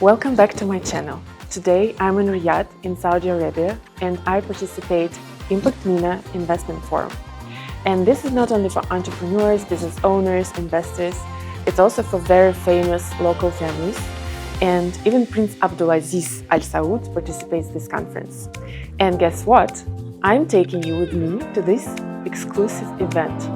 Welcome back to my channel. Today I'm in Riyadh in Saudi Arabia and I participate Impact MENA Investment Forum. And this is not only for entrepreneurs, business owners, investors, it's also for very famous local families. And even Prince Abdulaziz Al Saud participates in this conference. And guess what? I'm taking you with me to this exclusive event.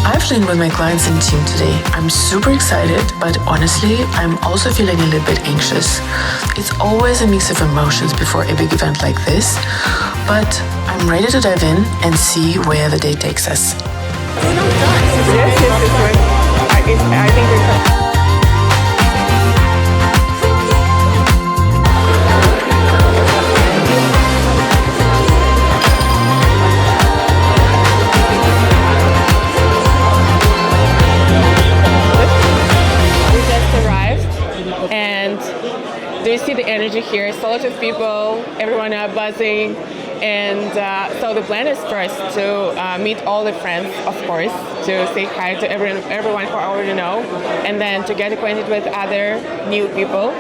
I've been with my clients and team today. I'm super excited, but honestly, I'm also feeling a little bit anxious. It's always a mix of emotions before a big event like this, but I'm ready to dive in and see where the day takes us. I think and do you see the energy here? It's a lot of people, everyone are buzzing, and so the plan is first to meet all the friends, of course, to say hi to everyone who I already know, and then to get acquainted with other new people,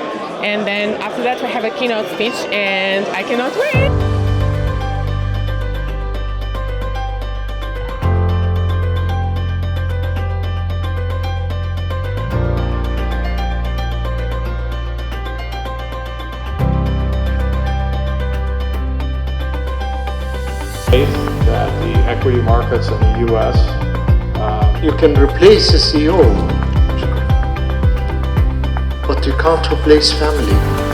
and then after that we have a keynote speech, and I cannot wait! That the equity markets in the U.S. You can replace a CEO, but you can't replace family.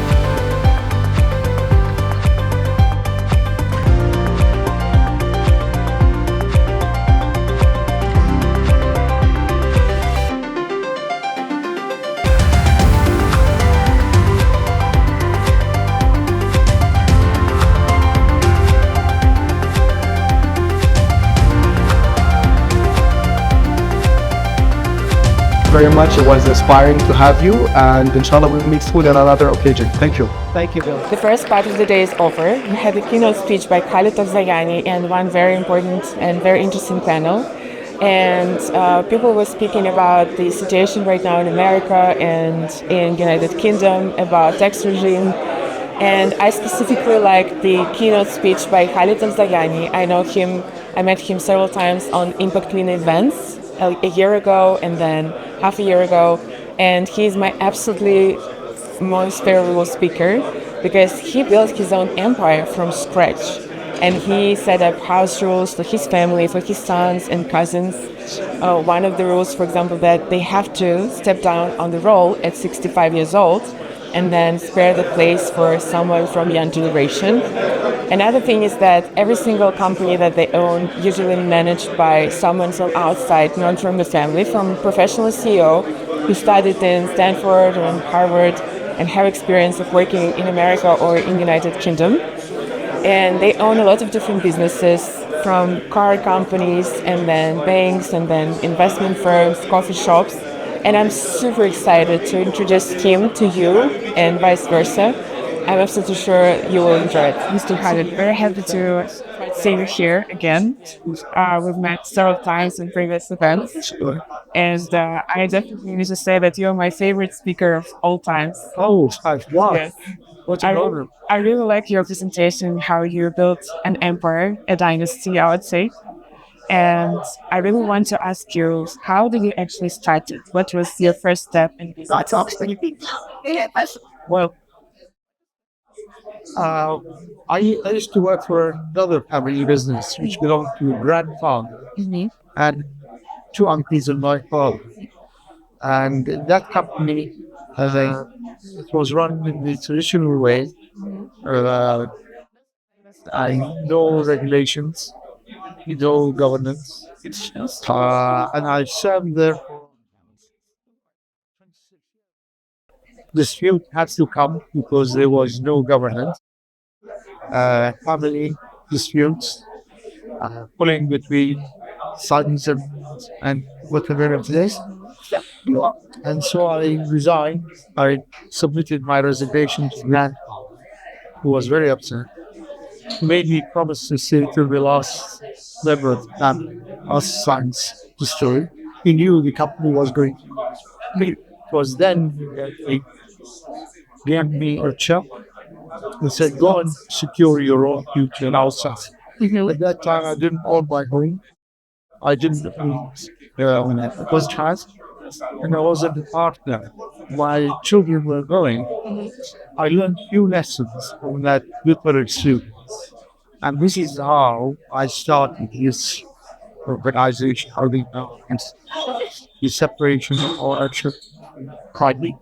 Very much. It was inspiring to have you, and inshallah we'll meet soon on another occasion. Thank you. Thank you, Bill. The first part of the day is over. We had a keynote speech by Khalid Al Zayani and one very important and very interesting panel. And people were speaking about the situation right now in America and in United Kingdom, about tax regime. And I specifically like the keynote speech by Khalid Al Zayani. I know him, I met him several times on Impact MENA events a year ago and then half a year ago, and he's my absolutely most favorite speaker because he built his own empire from scratch, and he set up house rules for his family, for his sons and cousins. One of the rules, for example, that they have to step down on the role at 65 years old and then spare the place for someone from young generation. Another thing is that every single company that they own usually managed by someone from outside, not from the family, from a professional CEO who studied in Stanford or in Harvard and have experience of working in America or in the United Kingdom. And they own a lot of different businesses, from car companies and then banks and then investment firms, coffee shops. And I'm super excited to introduce him to you and vice versa. I'm absolutely sure you will enjoy it. Mr. Khalid, very happy to see you here again. We've met several times in previous events. And I definitely need to say that you're my favorite speaker of all times. Oh, wow. Yes. What an honor. I really like your presentation, how you built an empire, a dynasty, I would say. And I really want to ask you, how did you actually start it? What was your first step in business? Well, I used to work for another family business which belonged to a grandfather and two uncles and my father. And that company, it was run in the traditional way. I no regulations, no governance, and I served there. Dispute had to come because there was no governance. Family disputes, pulling between sons and whatever it is. And so I resigned. I submitted my resignation to the man, who was very upset. made me promise to stay till the last level of us science history. He knew the company was going to leave. It was then that they gave me a check and said, go and secure your own future outside. At that time, I didn't own my home. I didn't own it was trust, and I wasn't a partner. My children were going. I learned few lessons from that literature, and this is how I started this organization, how they balance the separation of ownership, private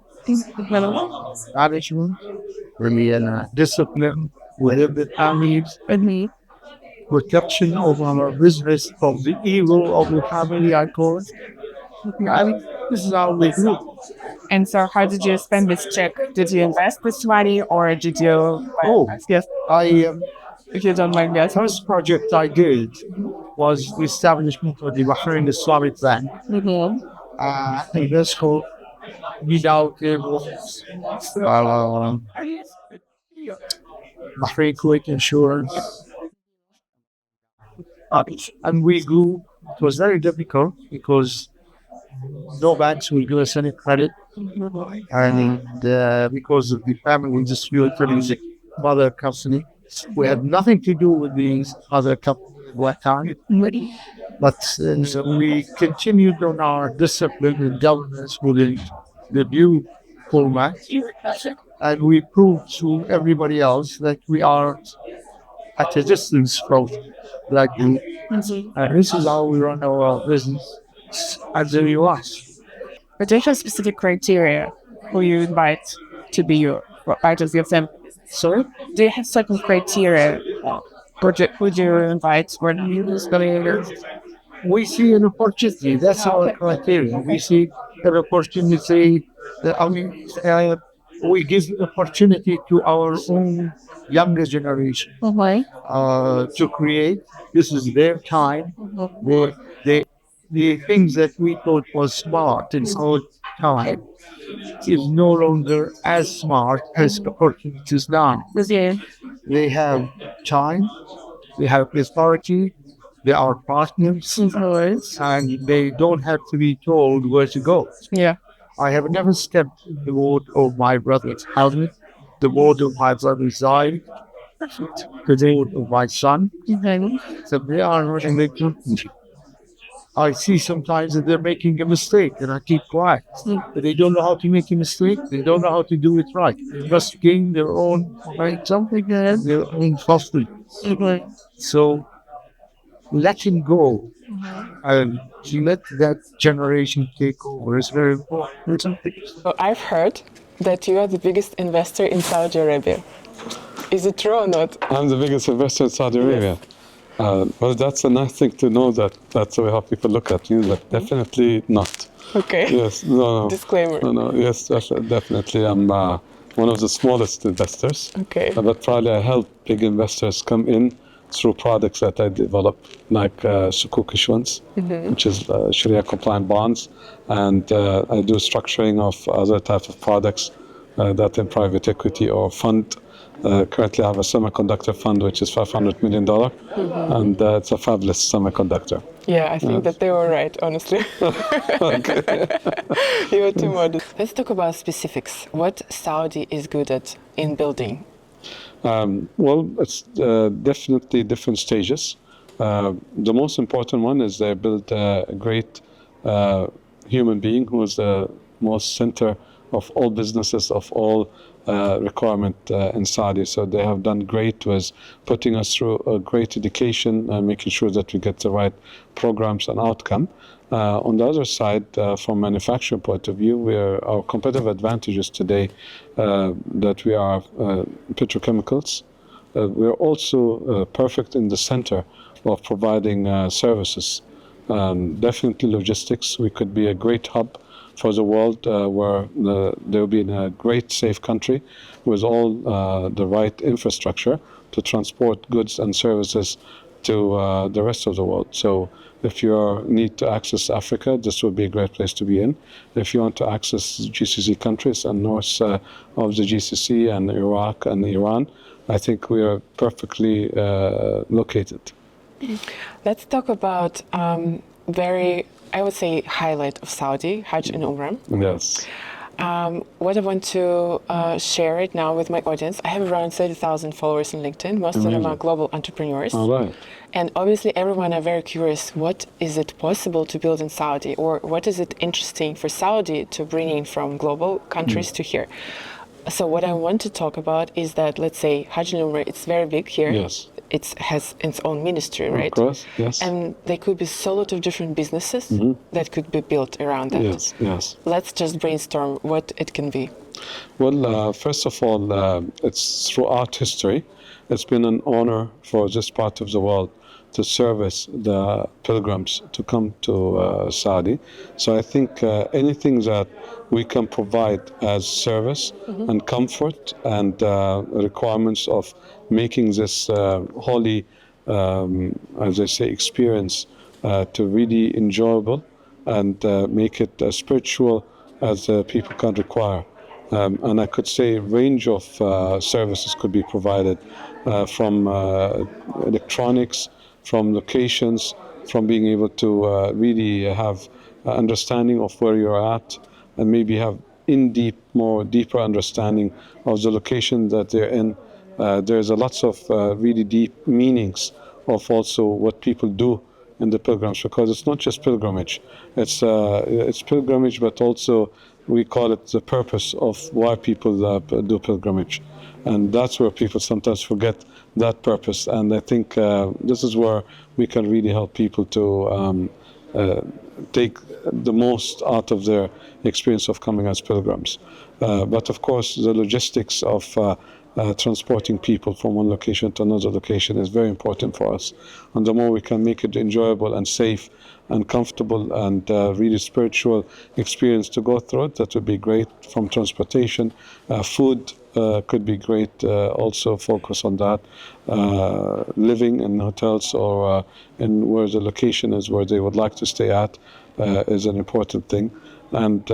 management, really, and discipline within the families, protection of our business from the evil of the family, I call it. I mean, this is how we do. And so, how did you spend this check? Did you invest this money, or did you? Yes, I if you don't mind me asking. first project I did was the establishment of the Bahrain Islamic Bank. That's called without Bahrain Kuwait Insurance. And we grew. It was very difficult because no banks will give us any credit. And because of the family dispute from the mother company, we had nothing to do with these other companies at that time. But so we continued on our discipline and governance within the new format. And we proved to everybody else that we are at a distance from that group. And this is how we run our business as the US. But do you have specific criteria who you invite to be your part of your family? So Do you have certain criteria? Who do you invite? Where do you we see an opportunity. That's our criteria. We see an opportunity. We give opportunity to our own younger generation to create. This is their time. The things that we thought was smart in our time is no longer as smart as opportunities now. They have time, they have authority, they are partners, and they don't have to be told where to go. Yeah. I have never stepped in the word of my brother's husband, the word of my brother's side, the word of my son. So they are not in the company. I see sometimes that they're making a mistake and I keep quiet. But they don't know how to make a mistake. They don't know how to do it right. They must gain their own their own foster. So letting go and to let that generation take over is very important. So I've heard that you are the biggest investor in Saudi Arabia. Is it true or not? I'm the biggest investor in Saudi Arabia. Well, that's a nice thing to know that that's the way how people look at you, but definitely not. Okay. Yes, no. Disclaimer. No, yes, definitely. I'm one of the smallest investors. Okay. But probably I help big investors come in through products that I develop, like Sukuk issuance, which is Sharia compliant bonds, and I do structuring of other types of products that in private equity or fund. Currently, I have a semiconductor fund which is $500 million, and it's a fabulous semiconductor. Yeah, I think that they were right, honestly. You were too modest. Let's talk about specifics. What Saudi is good at in building? Well, it's definitely different stages. The most important one is they build a great human being who is the most center of all businesses, of all requirement in Saudi. So they have done great with putting us through a great education and making sure that we get the right programs and outcome. On the other side, from manufacturing point of view, our competitive advantages today that we are petrochemicals. We're also perfect in the center of providing services. Definitely logistics. We could be a great hub for the world where they'll be in a great safe country with all the right infrastructure to transport goods and services to the rest of the world. So if you need to access Africa, this would be a great place to be in. If you want to access GCC countries and north of the GCC and Iraq and Iran, I think we are perfectly located. Let's talk about I would say, highlight of Saudi, Hajj and Umrah. Yes. What I want to share right now with my audience, I have around 30,000 followers on LinkedIn. Most of them are global entrepreneurs. All right. And obviously everyone are very curious, what is it possible to build in Saudi, or what is it interesting for Saudi to bring in from global countries to here? So what I want to talk about is that, let's say, Hajj and Umrah, it's very big here. Yes. It has its own ministry, right? Of course, yes. And there could be so lot of different businesses that could be built around that. Yes, yes. Let's just brainstorm what it can be. Well, first of all, it's throughout history, it's been an honor for this part of the world to service the pilgrims to come to Saudi. So I think anything that we can provide as service and comfort and requirements of making this holy, as I say, experience to really enjoyable and make it as spiritual as people can require. And I could say a range of services could be provided from electronics, from locations, from being able to really have understanding of where you're at, and maybe have deeper understanding of the location that they're in. There's a lots of really deep meanings of also what people do in the pilgrimage, because it's not just pilgrimage. It's pilgrimage, but also we call it the purpose of why people do pilgrimage. And that's where people sometimes forget that purpose. And I think this is where we can really help people to take the most out of their experience of coming as pilgrims. But of course, the logistics of transporting people from one location to another location is very important for us. And the more we can make it enjoyable and safe and comfortable and really spiritual experience to go through it, that would be great. From transportation, food could be great, also focus on that. Living in hotels or in where the location is where they would like to stay at is an important thing. And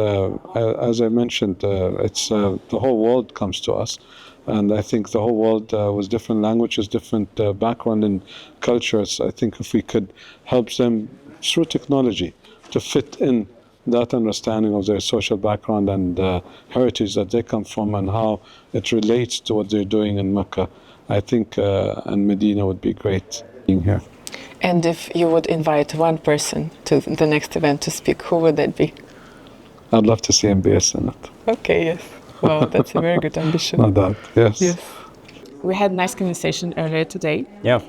as I mentioned, it's the whole world comes to us. And I think the whole world with different languages, different background and cultures, I think if we could help them through technology to fit in that understanding of their social background and heritage that they come from and how it relates to what they're doing in Mecca, I think and Medina would be great being here. And if you would invite one person to the next event to speak, who would that be? I'd love to see him be a Senate. Okay, yes. Wow, that's a very good ambition. No doubt, yes. We had a nice conversation earlier today. Yeah.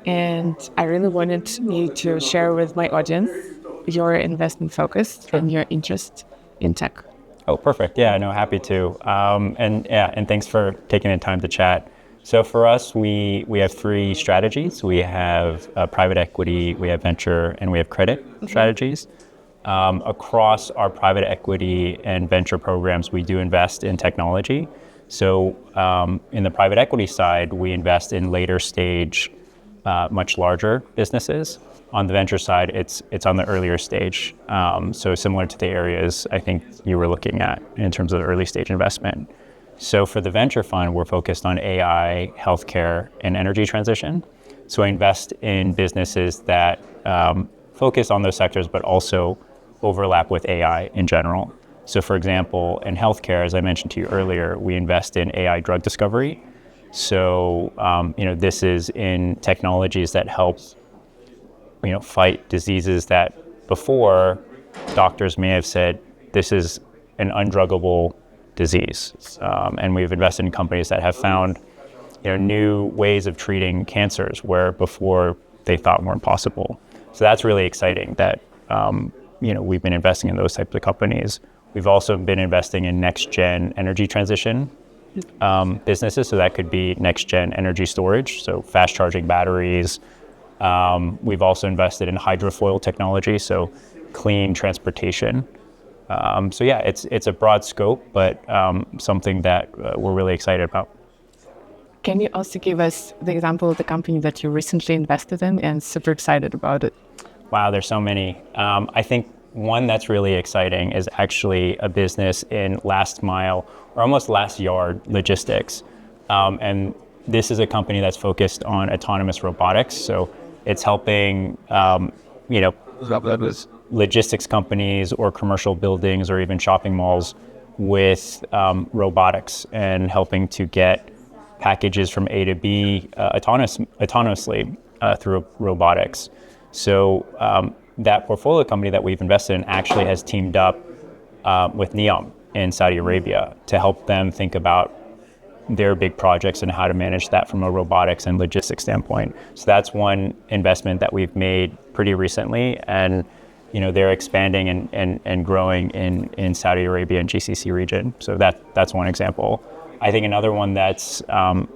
And I really wanted you to share with my audience your investment focus and your interest in tech. Oh, perfect. Yeah, no, happy to. And thanks for taking the time to chat. So for us, we have three strategies. We have private equity, we have venture, and we have credit strategies. Across our private equity and venture programs, we do invest in technology. So in the private equity side, we invest in later stage, much larger businesses. On the venture side, it's on the earlier stage. So similar to the areas I think you were looking at in terms of the early stage investment. So for the venture fund, we're focused on AI, healthcare, and energy transition. So I invest in businesses that focus on those sectors, but also overlap with AI in general. So for example, in healthcare, as I mentioned to you earlier, we invest in AI drug discovery. So, this is in technologies that help, fight diseases that before doctors may have said, this is an undruggable disease. And we've invested in companies that have found, new ways of treating cancers where before they thought weren't possible. So that's really exciting that, we've been investing in those types of companies. We've also been investing in next-gen energy transition businesses. So that could be next-gen energy storage, so fast-charging batteries. We've also invested in hydrofoil technology, so clean transportation. It's a broad scope, but something that we're really excited about. Can you also give us the example of the company that you recently invested in and super excited about it? Wow, there's so many. I think one that's really exciting is actually a business in last mile or almost last yard logistics. And this is a company that's focused on autonomous robotics. So it's helping, logistics companies or commercial buildings or even shopping malls with robotics and helping to get packages from A to B autonomously through robotics. So that portfolio company that we've invested in actually has teamed up with NEOM in Saudi Arabia to help them think about their big projects and how to manage that from a robotics and logistics standpoint. So that's one investment that we've made pretty recently, and they're expanding and growing in Saudi Arabia and GCC region. So that's one example. I think another one that's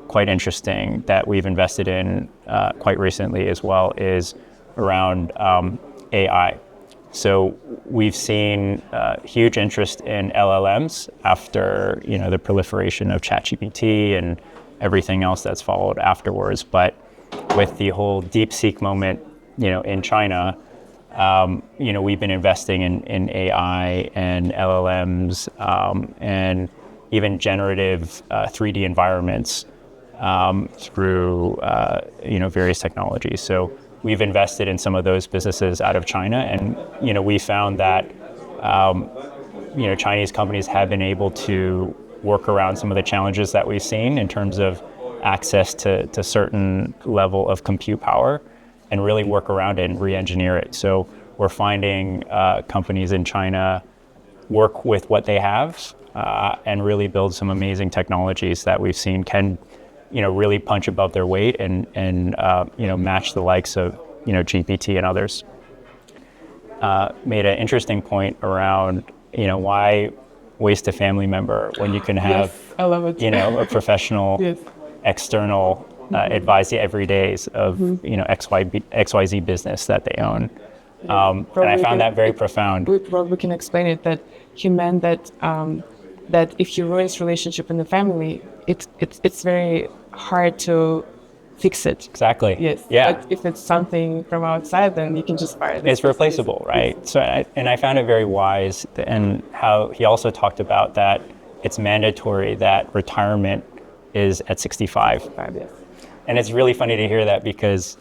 quite interesting that we've invested in quite recently as well is around AI. So we've seen huge interest in LLMs after the proliferation of ChatGPT and everything else that's followed afterwards. But with the whole DeepSeek moment, in China, we've been investing in AI and LLMs and even generative 3D environments through various technologies. So we've invested in some of those businesses out of China, and we found that Chinese companies have been able to work around some of the challenges that we've seen in terms of access to certain level of compute power, and really work around it and re-engineer it. So we're finding companies in China work with what they have and really build some amazing technologies that we've seen can really punch above their weight and match the likes of GPT and others. Made an interesting point around why waste a family member when you can have I love it. a professional Yes. external advise the everydays of XYZ business that they own. And I found that very profound. We probably can explain it that he meant that that if you ruin relationship in the family, it's very hard to fix it. Exactly. Yes. Yeah. But if it's something from outside, then you can just fire it. It's replaceable, right? So, I found it very wise, and how he also talked about that it's mandatory that retirement is at 65. Yes. And it's really funny to hear that because,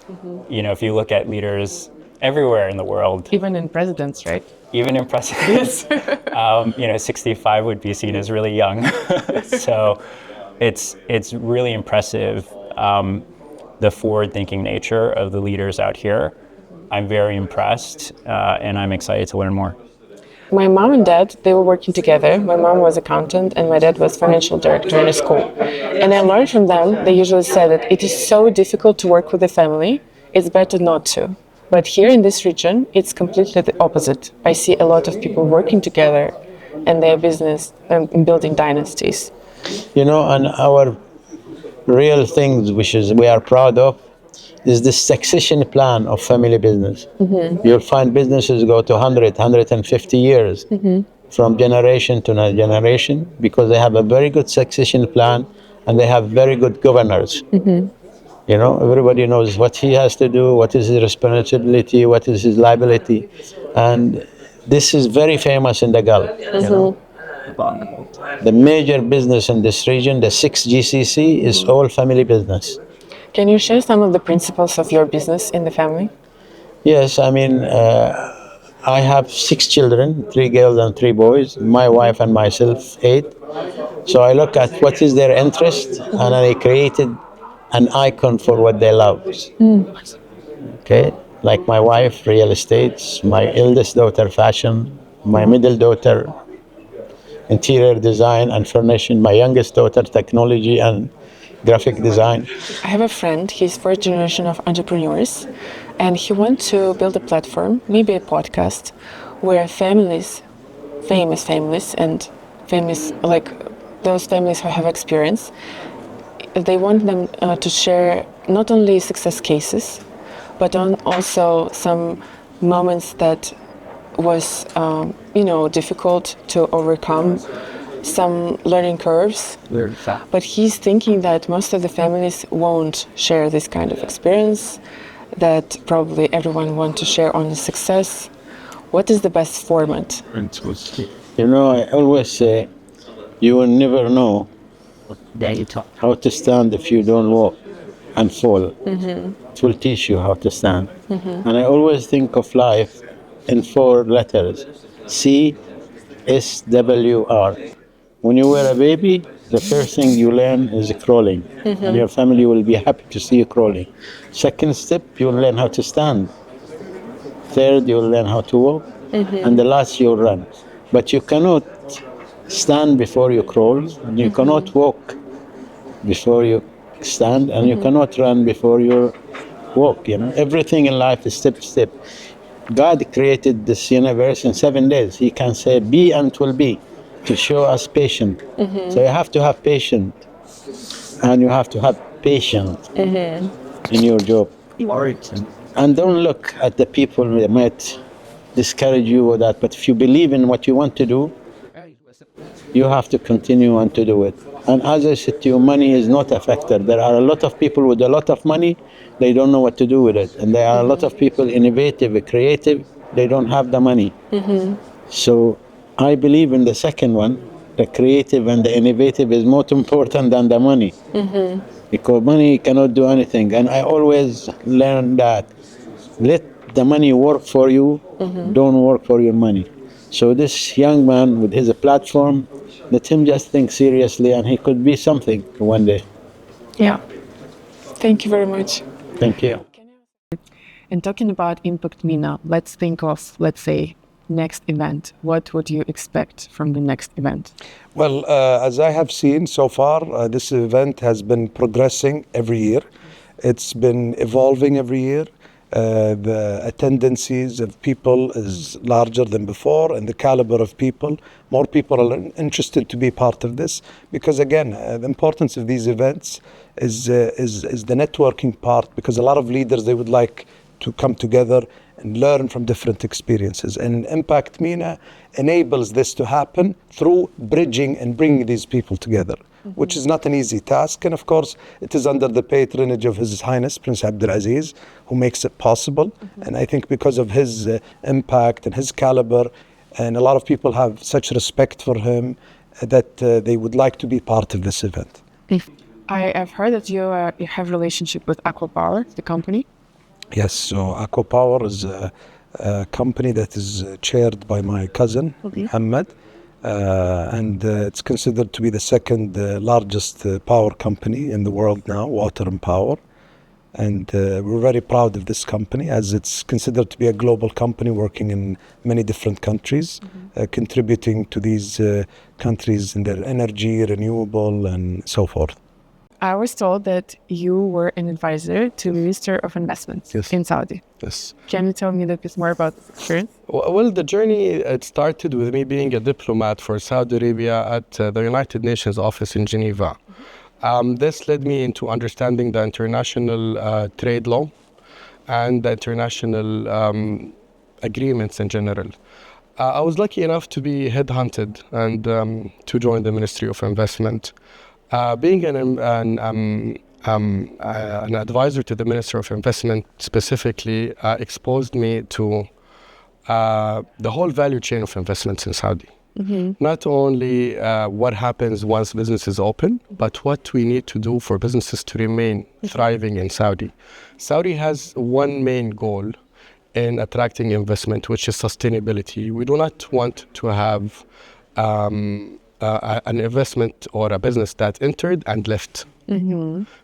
if you look at leaders everywhere in the world, Even in presidents, right? even in presidents, 65 would be seen as really young. So it's really impressive, the forward-thinking nature of the leaders out here. I'm very impressed, and I'm excited to learn more. My mom and dad, they were working together. My mom was accountant and my dad was financial director in a school. And I learned from them, they usually say that it is so difficult to work with the family, it's better not to. But here in this region, it's completely the opposite. I see a lot of people working together and their business and building dynasties. And our real things, which is we are proud of, is the succession plan of family business. You'll find businesses go to 100, 150 years from generation to generation because they have a very good succession plan and they have very good governors. Everybody knows what he has to do, what is his responsibility, what is his liability. And this is very famous in the Gulf. The major business in this region, the 6 GCC, is all family business. Can you share some of the principles of your business in the family? Yes, I have 6 children, 3 girls and 3 boys, my wife and myself 8. So I look at what is their interest and I created an icon for what they love. Okay, like my wife, real estate, my eldest daughter, fashion, my middle daughter, interior design and furnishing, my youngest daughter, technology and graphic design. I have a friend, he's first generation of entrepreneurs, and he wants to build a platform, maybe a podcast, where families, famous families and famous, like those families who have experience, they want them to share not only success cases, but also some moments that was, difficult to overcome, some learning curves. But he's thinking that most of the families won't share this kind of experience, that probably everyone wants to share only success. What is the best format? I always say, you will never know how to stand if you don't walk and fall. It will teach you how to stand. And I always think of life in 4 letters: CSWR. When you were a baby, the first thing you learn is crawling, and your family will be happy to see you crawling. Second step, you'll learn how to stand. Third, you'll learn how to walk, and the last, you'll run. But you cannot stand before you crawl, and you cannot walk before you stand, and you cannot run before you walk. Everything in life is step by step. God created this universe in 7 days. He can say be and it will be, to show us patience. So you have to have patience, and you have to have patience in your job. And don't look at the people that might discourage you or that, but if you believe in what you want to do, you have to continue on to do it. And as I said to you, money is not a factor. There are a lot of people with a lot of money, they don't know what to do with it. And there are a lot of people innovative, creative, they don't have the money. So I believe in the second one, the creative and the innovative is more important than the money. Because money cannot do anything. And I always learn that let the money work for you, don't work for your money. So this young man with his platform, let him just think seriously, and he could be something one day. Yeah. Thank you very much. Thank you. And talking about Impact MENA, let's think of, let's say, next event. What would you expect from the next event? Well, as I have seen so far, this event has been progressing every year. It's been evolving every year. The attendances of people is larger than before, and the caliber of people, more people are interested to be part of this, because again, the importance of these events is the networking part, because a lot of leaders, they would like to come together and learn from different experiences. And Impact MENA enables this to happen through bridging and bringing these people together, which is not an easy task. And of course, it is under the patronage of His Highness Prince Abdulaziz, who makes it possible. And I think because of his impact and his caliber, and a lot of people have such respect for him, that they would like to be part of this event. I have heard that you have a relationship with Aqua, the company. Yes, so Aqua Power is a company that is chaired by my cousin, Muhammad, and it's considered to be the second largest power company in the world now, water and power. And we're very proud of this company, as it's considered to be a global company working in many different countries, contributing to these countries in their energy, renewable, and so forth. I was told that you were an advisor to the Minister of Investment in Saudi. Yes. Can you tell me a little bit more about this experience? Well, the journey, it started with me being a diplomat for Saudi Arabia at the United Nations office in Geneva. This led me into understanding the international trade law and the international agreements in general. I was lucky enough to be headhunted and to join the Ministry of Investment. Being an advisor to the Minister of Investment specifically exposed me to the whole value chain of investments in Saudi. Not only what happens once business is open, but what we need to do for businesses to remain thriving in Saudi. Saudi has one main goal in attracting investment, which is sustainability. We do not want to have an investment or a business that entered and left.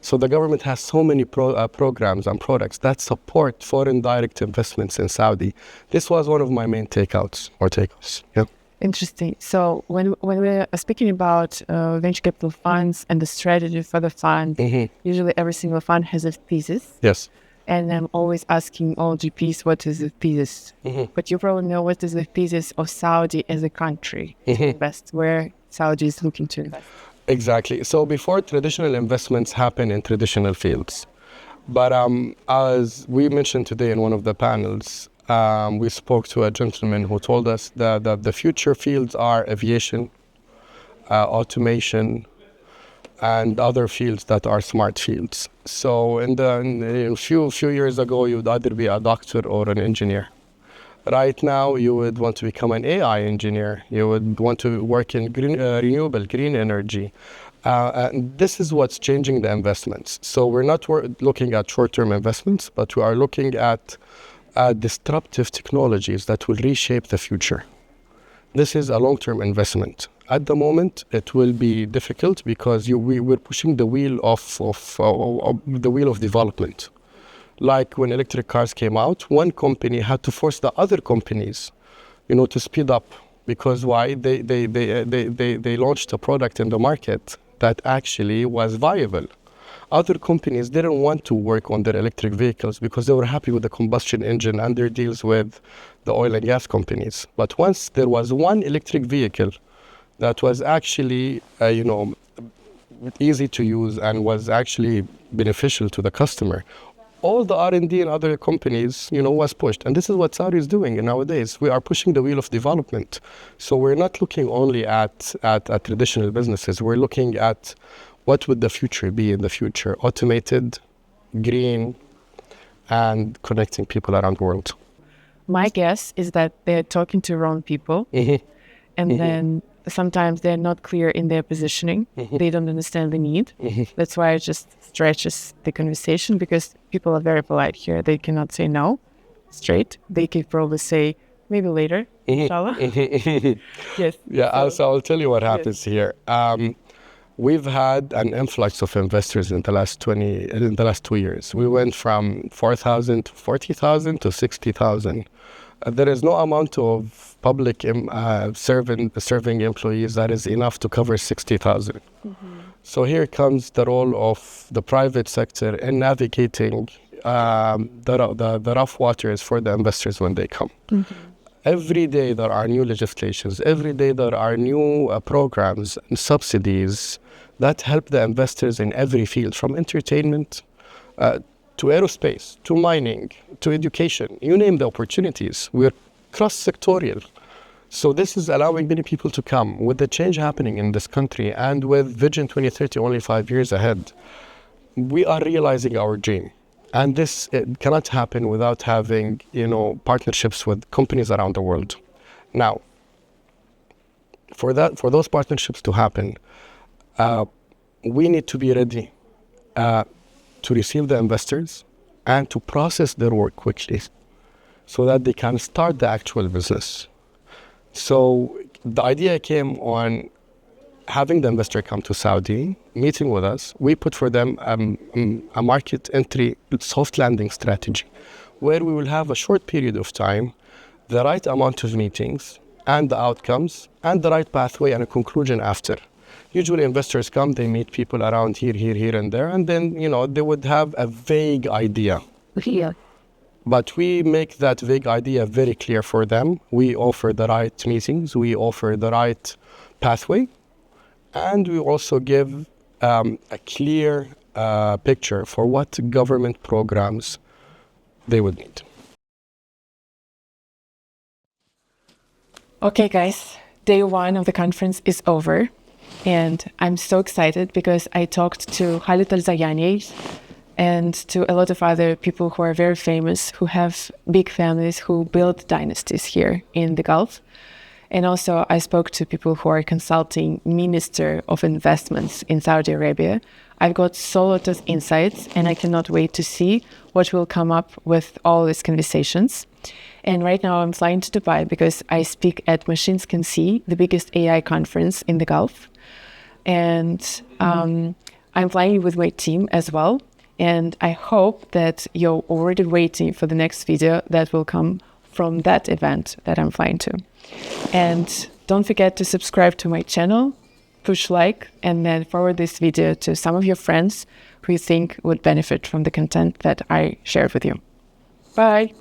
So the government has so many programs and products that support foreign direct investments in Saudi. This was one of my main takeaways. Yeah. Interesting. So when we're speaking about venture capital funds and the strategy for the fund, usually every single fund has a thesis. Yes. And I'm always asking all GPs, what is the thesis? But you probably know what is the thesis of Saudi as a country to invest, where Saudi is looking to invest. Exactly. So before, traditional investments happen in traditional fields. But as we mentioned today in one of the panels, we spoke to a gentleman who told us that the future fields are aviation, automation, and other fields that are smart fields. So in a few years ago, you would either be a doctor or an engineer. Right now, you would want to become an AI engineer. You would want to work in renewable, green energy. And this is what's changing the investments. So we're not looking at short-term investments, but we are looking at disruptive technologies that will reshape the future. This is a long-term investment. At the moment, it will be difficult because we're pushing the wheel of development. Like when electric cars came out, one company had to force the other companies, to speed up. Because why? They launched a product in the market that actually was viable. Other companies didn't want to work on their electric vehicles because they were happy with the combustion engine and their deals with the oil and gas companies. But once there was one electric vehicle that was actually, easy to use and was actually beneficial to the customer, all the R&D and other companies, was pushed. And this is what Saudi is doing nowadays. We are pushing the wheel of development. So we're not looking only at traditional businesses. We're looking at what would the future be in the future? Automated, green, and connecting people around the world. My guess is that they're talking to wrong people. And then sometimes they're not clear in their positioning. They don't understand the need. That's why it just stretches the conversation, because people are very polite here. They cannot say no straight. They can probably say maybe later, inshallah. Yes. Yeah, so I'll tell you what happens here. We've had an influx of investors in the last 2 years. We went from 4,000 to 40,000 to 60,000. There is no amount of public serving employees that is enough to cover 60,000. So here comes the role of the private sector in navigating the rough waters for the investors when they come. Every day there are new legislations. Every day there are new programs and subsidies that help the investors in every field, from entertainment to aerospace, to mining, to education. You name the opportunities. We're cross-sectorial. So this is allowing many people to come. With the change happening in this country and with Vision 2030 only 5 years ahead, we are realizing our dream. And this cannot happen without having, partnerships with companies around the world. Now, for those partnerships to happen, we need to be ready to receive the investors and to process their work quickly so that they can start the actual business. So the idea came on having the investor come to Saudi, meeting with us. We put for them a market entry soft landing strategy where we will have a short period of time, the right amount of meetings and the outcomes and the right pathway and a conclusion after. Usually investors come, they meet people around here and there, and then, they would have a vague idea. But we make that vague idea very clear for them. We offer the right meetings, we offer the right pathway, and we also give a clear picture for what government programs they would need. Okay, guys, day one of the conference is over. And I'm so excited because I talked to Khalid Al Zayani and to a lot of other people who are very famous, who have big families, who build dynasties here in the Gulf. And also I spoke to people who are consulting Minister of Investments in Saudi Arabia. I've got so lot of insights and I cannot wait to see what will come up with all these conversations. And right now I'm flying to Dubai because I speak at Machines Can See, the biggest AI conference in the Gulf. And I'm flying with my team as well. And I hope that you're already waiting for the next video that will come from that event that I'm flying to. And don't forget to subscribe to my channel, push like, and then forward this video to some of your friends who you think would benefit from the content that I shared with you. Bye.